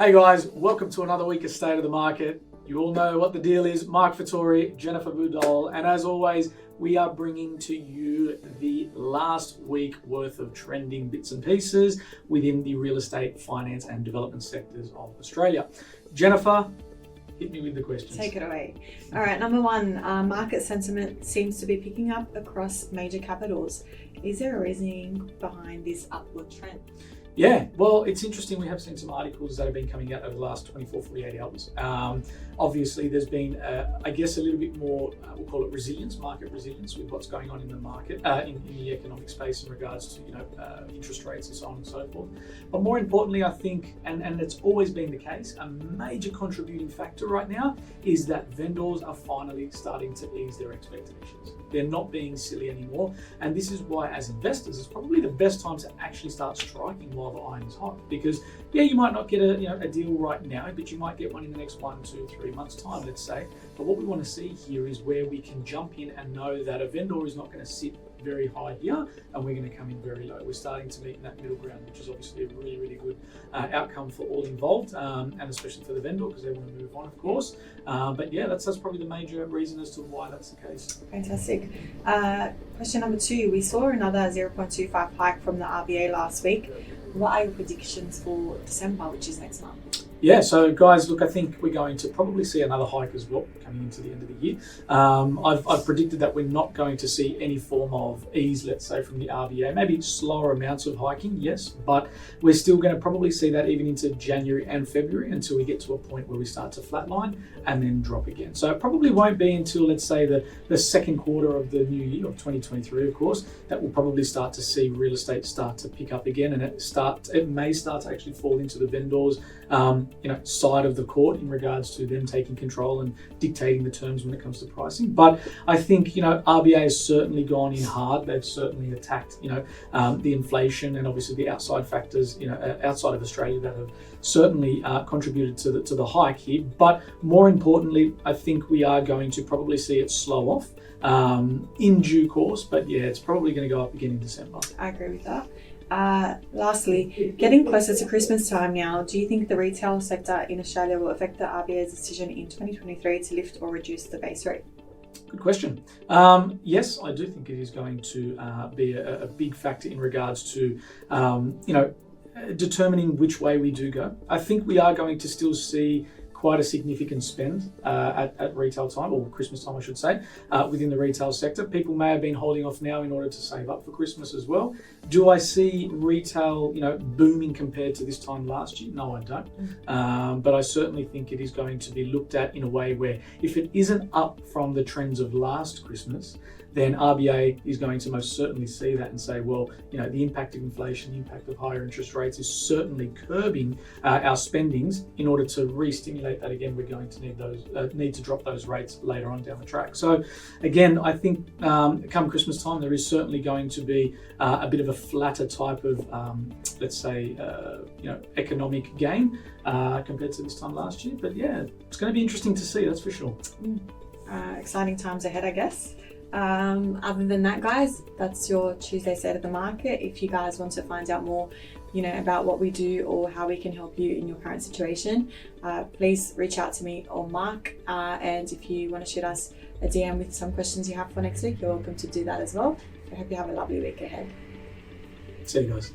Hey guys, welcome to another week of State of the Market. You all know what the deal is. Marc Fattore, Jennifer Dolh, and as always, we are bringing to you the last week worth of trending bits and pieces within the real estate, finance and development sectors of Australia. Jennifer, hit me with the questions. Take it away. All right, number one, market sentiment seems to be picking up across major capitals. Is there a reasoning behind this upward trend? Yeah, well, it's interesting. We have seen some articles that have been coming out over the last 24, 48 hours. Obviously, there's been, I guess, a little bit more, we'll call it resilience, market resilience with what's going on in the market, in the economic space in regards to, interest rates and so on and so forth. But more importantly, I think, and it's always been the case, a major contributing factor right now is that vendors are finally starting to ease their expectations. They're not being silly anymore. And this is why, as investors, it's probably the best time to actually start striking while the iron is hot. Because, yeah, you might not get a deal right now, but you might get one in the next 1, 2, 3 months' time, let's say. But what we want to see here is where we can jump in and know that a vendor is not going to sit very high here and we're going to come in very low. We're starting to meet in that middle ground, which is obviously a really, really good outcome for all involved, and especially for the vendor because they want to move on, of course. But yeah, that's probably the major reason as to why that's the case. Fantastic. Question number 2, we saw another 0.25 hike from the RBA last week. What are your predictions for December, which is next month? Yeah, so guys, look, I think we're going to probably see another hike as well coming into the end of the year. I've predicted that we're not going to see any form of ease, let's say, from the RBA. Maybe slower amounts of hiking, yes, but we're still going to probably see that even into January and February until we get to a point where we start to flatline and then drop again. So it probably won't be until, let's say, the second quarter of the new year of 2023, of course, that we'll probably start to see real estate start to pick up again, and it may start to actually fall into the vendors' side of the court in regards to them taking control and dictating the terms when it comes to pricing. But I think, RBA has certainly gone in hard. They've certainly attacked, the inflation and obviously the outside factors, outside of Australia that have certainly contributed to the hike here. But more importantly, I think we are going to probably see it slow off in due course. But yeah, it's probably going to go up again in December. I agree with that. Lastly, getting closer to Christmas time now, do you think the retail sector in Australia will affect the RBA's decision in 2023 to lift or reduce the base rate? Good question. Yes, I do think it is going to be a big factor in regards to, determining which way we do go. I think we are going to still see quite a significant spend at retail time, or Christmas time I should say, within the retail sector. People may have been holding off now in order to save up for Christmas as well. Do I see retail, booming compared to this time last year? No, I don't. But I certainly think it is going to be looked at in a way where if it isn't up from the trends of last Christmas, then RBA is going to most certainly see that and say, well, the impact of inflation, the impact of higher interest rates is certainly curbing our spendings. In order to re-stimulate that again, we're going to need to drop those rates later on down the track. So again, I think come Christmas time, there is certainly going to be a bit of a flatter type of, let's say, economic gain compared to this time last year. But yeah, it's going to be interesting to see, that's for sure. Exciting times ahead, I guess. Other than that, guys, that's your Tuesday State of the Market. If you guys want to find out more, about what we do or how we can help you in your current situation, please reach out to me or Marc. And if you want to shoot us a DM with some questions you have for next week, you're welcome to do that as well. I hope you have a lovely week ahead. See you guys.